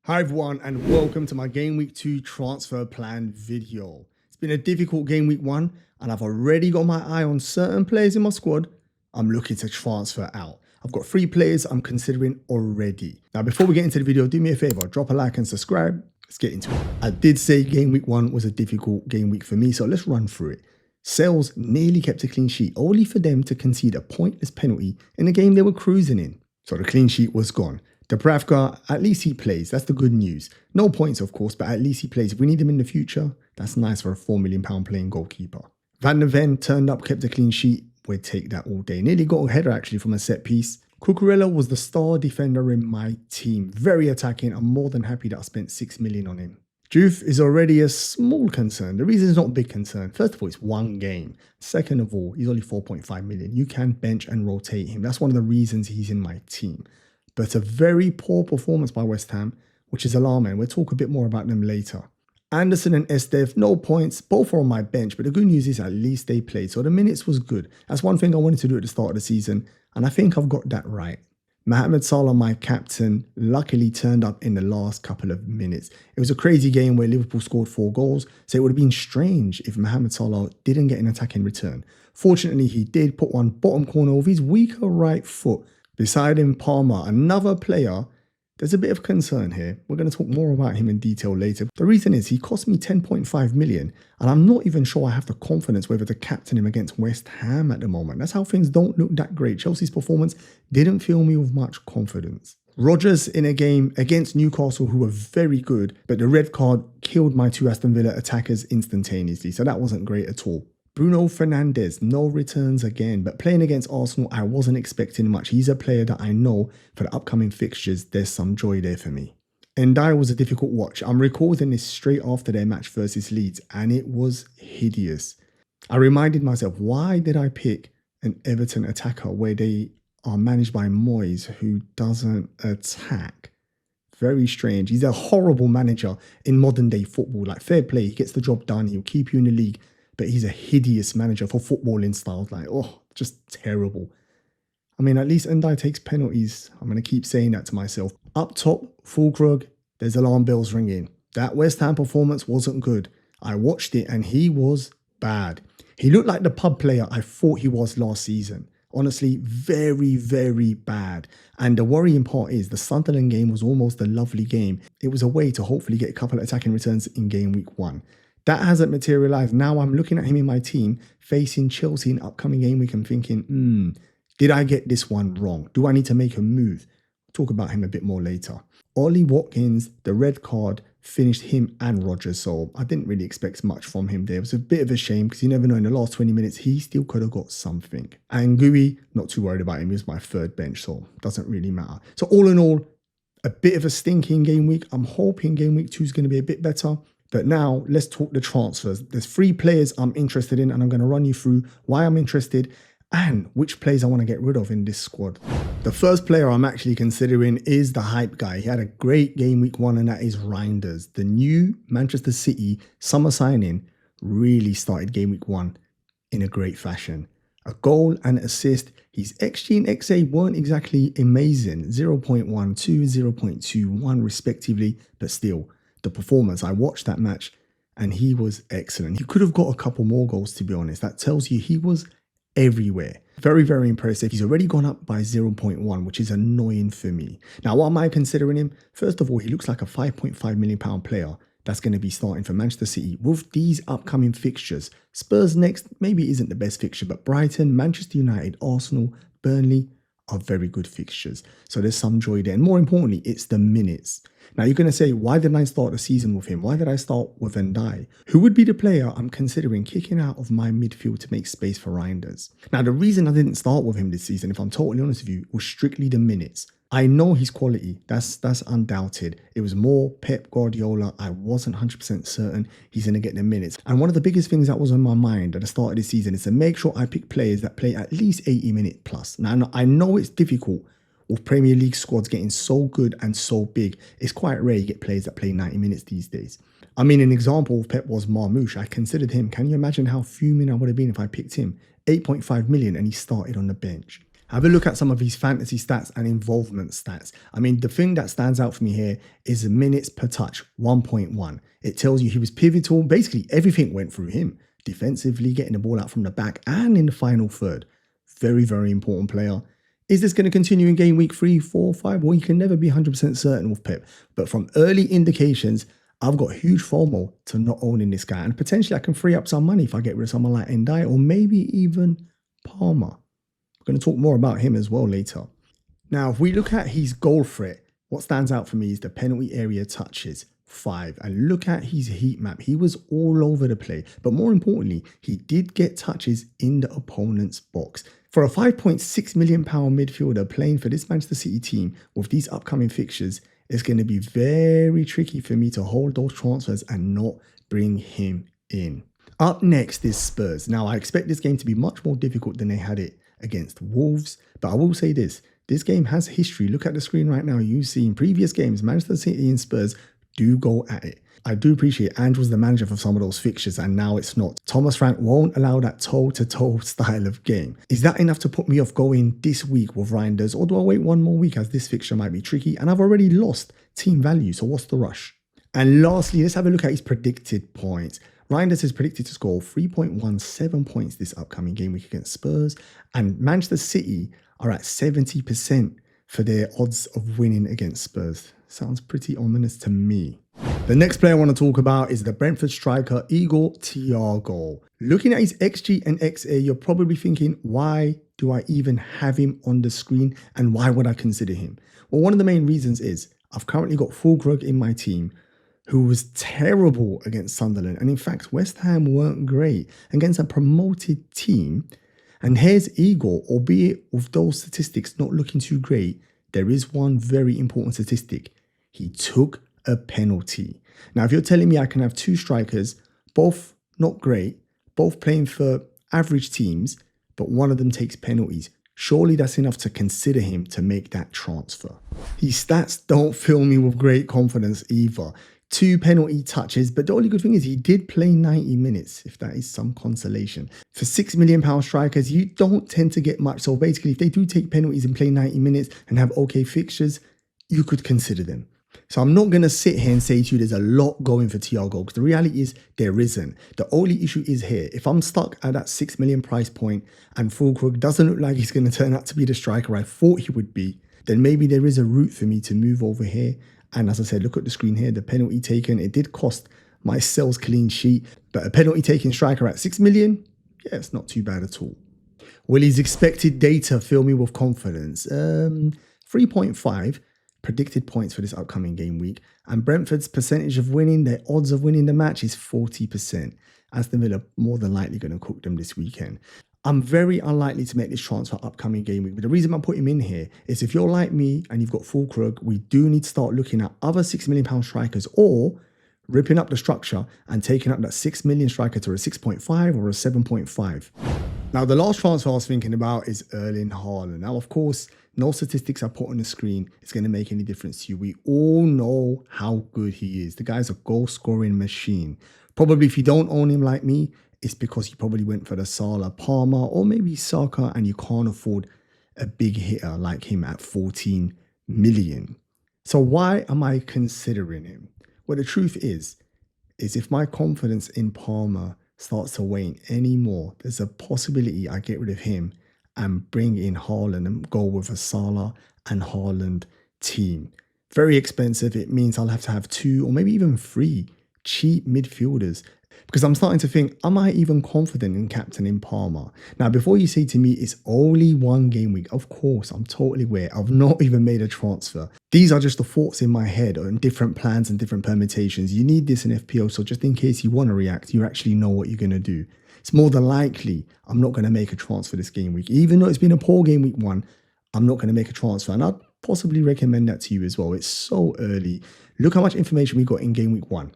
Hi everyone, and welcome to my Game Week 2 transfer plan video. It's been a difficult Game Week 1 and I've already got my eye on certain players in my squad I'm looking to transfer out. I've got 3 players I'm considering already. Now before we get into the video, do me a favor, drop a like and subscribe. Let's get into it. I did say Game Week 1 was a difficult game week for me, so let's run through it. Sales nearly kept a clean sheet, only for them to concede a pointless penalty in a game they were cruising in. So the clean sheet was gone. Dubravka, at least he plays. That's the good news. No points, of course, but at least he plays. If we need him in the future, that's nice for a £4 million playing goalkeeper. Van der Ven turned up, kept a clean sheet. We'd take that all day. Nearly got a header, actually, from a set piece. Cucurella was the star defender in my team. Very attacking. I'm more than happy that I spent £6 million on him. Juve is already a small concern. The reason it's not a big concern, first of all, it's one game. Second of all, he's only 4.5 million. You can bench and rotate him. That's one of the reasons he's in my team. But a very poor performance by West Ham, which is alarming. We'll talk a bit more about them later. Anderson and Estev, no points. Both are on my bench, but the good news is at least they played. So the minutes was good. That's one thing I wanted to do at the start of the season, and I think I've got that right. Mohamed Salah, my captain, luckily turned up in the last couple of minutes. It was a crazy game where Liverpool scored 4 goals, so it would have been strange if Mohamed Salah didn't get an attack in return. Fortunately, he did put one bottom corner of his weaker right foot. Beside him, Palmer, another player. There's a bit of concern here. We're going to talk more about him in detail later. The reason is he cost me 10.5 million, and I'm not even sure I have the confidence whether to captain him against West Ham at the moment. That's how things don't look that great. Chelsea's performance didn't fill me with much confidence. Rodgers in a game against Newcastle, who were very good, but the red card killed my 2 Aston Villa attackers instantaneously, so that wasn't great at all. Bruno Fernandes, no returns again, but playing against Arsenal, I wasn't expecting much. He's a player that I know for the upcoming fixtures, there's some joy there for me. NDIAYE was a difficult watch. I'm recording this straight after their match versus Leeds, and it was hideous. I reminded myself, why did I pick an Everton attacker where they are managed by Moyes, who doesn't attack? Very strange. He's a horrible manager in modern day football. Like, fair play, he gets the job done, he'll keep you in the league. But he's a hideous manager for footballing styles. Like, oh, just terrible. I mean, at least NDIAYE takes penalties. I'm going to keep saying that to myself. Up top, Fulkrug, there's alarm bells ringing. That West Ham performance wasn't good. I watched it and he was bad. He looked like the pub player I thought he was last season. Honestly, very, very bad. And the worrying part is the Sunderland game was almost a lovely game. It was a way to hopefully get a couple of attacking returns in game week 1. That hasn't materialized. Now I'm looking at him in my team facing Chelsea in upcoming game week and thinking, did I get this one wrong? Do I need to make a move? Talk about him a bit more later. Ollie Watkins, the red card finished him and Rodgers, so I didn't really expect much from him there. It was a bit of a shame because you never know, in the last 20 minutes, he still could have got something. And Gui, not too worried about him. He was my 3rd bench, so it doesn't really matter. So all in all, a bit of a stinking game week. I'm hoping game week 2 is going to be a bit better. But now let's talk the transfers. There's 3 players I'm interested in, and I'm going to run you through why I'm interested and which players I want to get rid of in this squad. The first player I'm actually considering is the hype guy. He had a great game week 1, and that is Rinders. The new Manchester City summer signing really started game week 1 in a great fashion. A goal and assist. His XG and XA weren't exactly amazing. 0.12, 0.21 respectively, but still. The performance, I watched that match and he was excellent. He could have got a couple more goals, to be honest. That tells you he was everywhere. Very, very impressive. He's already gone up by 0.1, which is annoying for me. Now, what am I considering him? First of all, he looks like a £5.5 million player that's going to be starting for Manchester City with these upcoming fixtures. Spurs next maybe isn't the best fixture, but Brighton, Manchester United, Arsenal, Burnley are very good fixtures. So there's some joy there. And more importantly, it's the minutes. Now you're going to say, why didn't I start the season with him? Why did I start with NDIAYE? Who would be the player I'm considering kicking out of my midfield to make space for Rinders? Now the reason I didn't start with him this season, if I'm totally honest with you, was strictly the minutes. I know his quality, that's undoubted. It was more Pep Guardiola. I wasn't 100% certain he's going to get the minutes. And one of the biggest things that was on my mind at the start of the season is to make sure I pick players that play at least 80 minutes plus. Now I know it's difficult with Premier League squads getting so good and so big. It's quite rare you get players that play 90 minutes these days. I mean, an example of Pep was Marmoush. I considered him. Can you imagine how fuming I would have been if I picked him? 8.5 million and he started on the bench. Have a look at some of his fantasy stats and involvement stats. I mean, the thing that stands out for me here is the minutes per touch, 1.1. It tells you he was pivotal. Basically, everything went through him. Defensively, getting the ball out from the back and in the final third. Very, very important player. Is this going to continue in game week 3, 4, 5? Well, you can never be 100% certain with Pep. But from early indications, I've got huge FOMO to not owning this guy. And potentially I can free up some money if I get rid of someone like NDIAYE or maybe even Palmer. We're going to talk more about him as well later. Now, if we look at his goal threat, what stands out for me is the penalty area touches, 5. And look at his heat map. He was all over the play. But more importantly, he did get touches in the opponent's box. For a £5.6 million midfielder playing for this Manchester City team with these upcoming fixtures, it's going to be very tricky for me to hold those transfers and not bring him in. Up next is Spurs. Now, I expect this game to be much more difficult than they had it against Wolves, but I will say this game has history. Look at the screen right now. You see in previous games, Manchester City and Spurs do go at it. I do appreciate Ange was the manager for some of those fixtures and now it's not. Thomas Frank won't allow that toe-to-toe style of game. Is that enough to put me off going this week with Rinders, or do I wait one more week as this fixture might be tricky and I've already lost team value, so what's the rush? And lastly, let's have a look at his predicted points. Rinders is predicted to score 3.17 points this upcoming game week against Spurs, and Manchester City are at 70% for their odds of winning against Spurs. Sounds pretty ominous to me. The next player I want to talk about is the Brentford striker, Thiago. Looking at his XG and XA, you're probably thinking, why do I even have him on the screen and why would I consider him? Well, one of the main reasons is I've currently got Fulkrug in my team, who was terrible against Sunderland. And in fact, West Ham weren't great against a promoted team. And here's Igor, albeit with those statistics not looking too great, there is one very important statistic. He took a penalty. Now, if you're telling me I can have two strikers, both not great, both playing for average teams, but one of them takes penalties, surely that's enough to consider him to make that transfer. His stats don't fill me with great confidence either. 2 penalty touches, but the only good thing is he did play 90 minutes, if that is some consolation. For £6 million strikers, you don't tend to get much. So basically, if they do take penalties and play 90 minutes and have okay fixtures, you could consider them. So I'm not going to sit here and say to you there's a lot going for Thiago, because the reality is there isn't. The only issue is here. If I'm stuck at that 6 million price point and Fulkrug doesn't look like he's going to turn out to be the striker I thought he would be, then maybe there is a route for me to move over here. And as I said, look at the screen here, the penalty taken, it did cost my sales clean sheet, but a penalty taking striker at 6 million, yeah, it's not too bad at all. Will his expected data fill me with confidence? 3.5. predicted points for this upcoming game week, and Brentford's percentage of winning, their odds of winning the match is 40%. Aston Villa more than likely going to cook them this weekend. I'm very unlikely to make this transfer upcoming game week, but the reason I put him in here is if you're like me and you've got Fulkrug, we do need to start looking at other £6 million strikers or ripping up the structure and taking up that 6 million striker to a 6.5 or a 7.5. Now, the last transfer I was thinking about is Harland. Now, of course, no statistics I put on the screen is going to make any difference to you. We all know how good he is. The guy's a goal-scoring machine. Probably if you don't own him like me, it's because you probably went for the Salah, Palmer, or maybe Saka, and you can't afford a big hitter like him at 14 million. So why am I considering him? Well, the truth is if my confidence in Palmer starts to wane anymore, there's a possibility I get rid of him and bring in Harland and go with a Salah and Harland team. Very expensive. It means I'll have to have 2 or maybe even 3 cheap midfielders, because I'm starting to think, am I even confident in captaining Palmer? Now, before you say to me, it's only 1 game week, of course, I'm totally aware. I've not even made a transfer. These are just the thoughts in my head on different plans and different permutations. You need this in FPL, so just in case you want to react, you actually know what you're going to do. It's more than likely I'm not going to make a transfer this game week. Even though it's been a poor game week 1, I'm not going to make a transfer. And I'd possibly recommend that to you as well. It's so early. Look how much information we got in game week 1.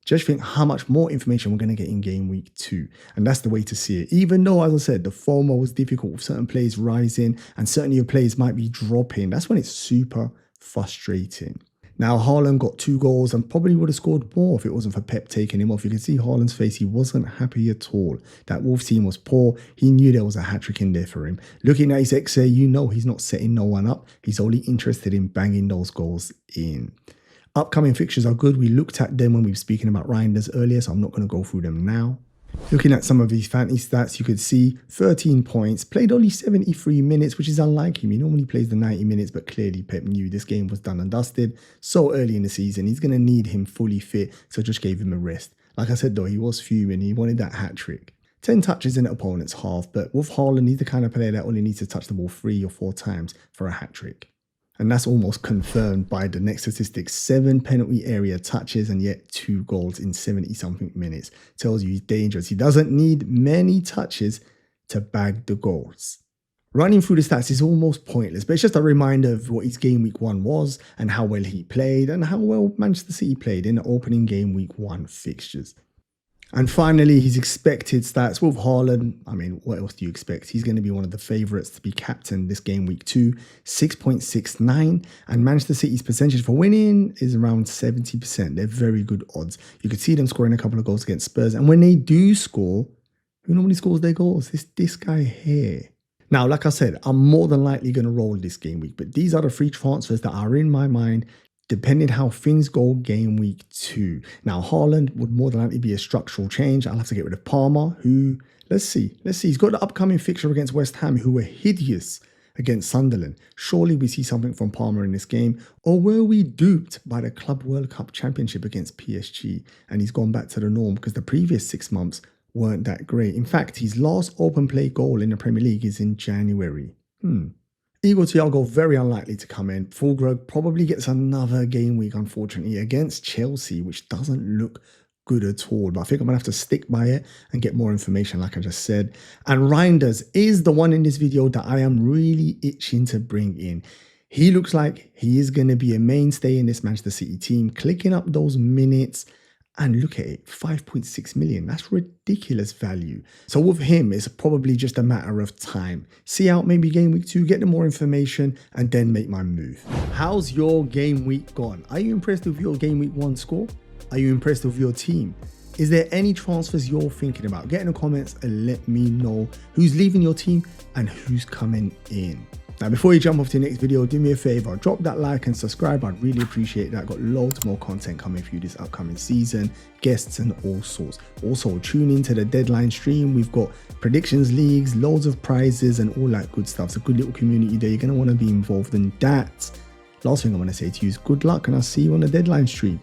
Just think how much more information we're going to get in game week 2. And that's the way to see it. Even though, as I said, the FOMO was difficult with certain players rising and certain of your players might be dropping. That's when it's super frustrating. Now, Harland got 2 goals and probably would have scored more if it wasn't for Pep taking him off. You can see Harland's face. He wasn't happy at all. That Wolves team was poor. He knew there was a hat-trick in there for him. Looking at his XA, you know he's not setting no one up. He's only interested in banging those goals in. Upcoming fixtures are good. We looked at them when we were speaking about Rinders earlier, so I'm not going to go through them now. Looking at some of his fantasy stats, you could see 13 points, played only 73 minutes, which is unlike him. He normally plays the 90 minutes, but clearly Pep knew this game was done and dusted. So early in the season, he's going to need him fully fit, so just gave him a rest. Like I said though, he was fuming. He wanted that hat-trick. 10 touches in the opponent's half, but with Harland, he's the kind of player that only needs to touch the ball 3 or 4 times for a hat-trick. And that's almost confirmed by the next statistics. 7 penalty area touches and yet 2 goals in 70-something minutes. Tells you he's dangerous. He doesn't need many touches to bag the goals. Running through the stats is almost pointless, but it's just a reminder of what his game week 1 was and how well he played and how well Manchester City played in the opening game week 1 fixtures. And finally, his expected stats with Harland. I mean, what else do you expect? He's going to be one of the favourites to be captain this game week 2, 6.69. And Manchester City's percentage for winning is around 70%. They're very good odds. You could see them scoring a couple of goals against Spurs. And when they do score, who normally scores their goals? It's this guy here. Now, like I said, I'm more than likely going to roll this game week. But these are the 3 transfers that are in my mind, depending how things go game week 2. Now, Harland would more than likely be a structural change. I'll have to get rid of Palmer, who, let's see. He's got the upcoming fixture against West Ham, who were hideous against Sunderland. Surely we see something from Palmer in this game. Or were we duped by the Club World Cup Championship against PSG? And he's gone back to the norm because the previous 6 months weren't that great. In fact, his last open play goal in the Premier League is in January. Thiago, very unlikely to come in. Fulgrug probably gets another game week, unfortunately, against Chelsea, which doesn't look good at all. But I think I'm going to have to stick by it and get more information, like I just said. And Rinders is the one in this video that I am really itching to bring in. He looks like he is going to be a mainstay in this Manchester City team, clicking up those minutes. And look at it, 5.6 million. That's ridiculous value. So with him, it's probably just a matter of time. See out maybe game week 2, get them more information, and then make my move. How's your game week gone? Are you impressed with your game week 1 score? Are you impressed with your team? Is there any transfers you're thinking about? Get in the comments and let me know who's leaving your team and who's coming in. Now, before you jump off to the next video, do me a favor, drop that like and subscribe. I'd really appreciate that. Got loads more content coming for you this upcoming season, guests and all sorts. Also, tune into the deadline stream. We've got predictions leagues, loads of prizes and all that good stuff. It's a good little community there. You're going to want to be involved in that. Last thing I want to say to you is good luck and I'll see you on the deadline stream.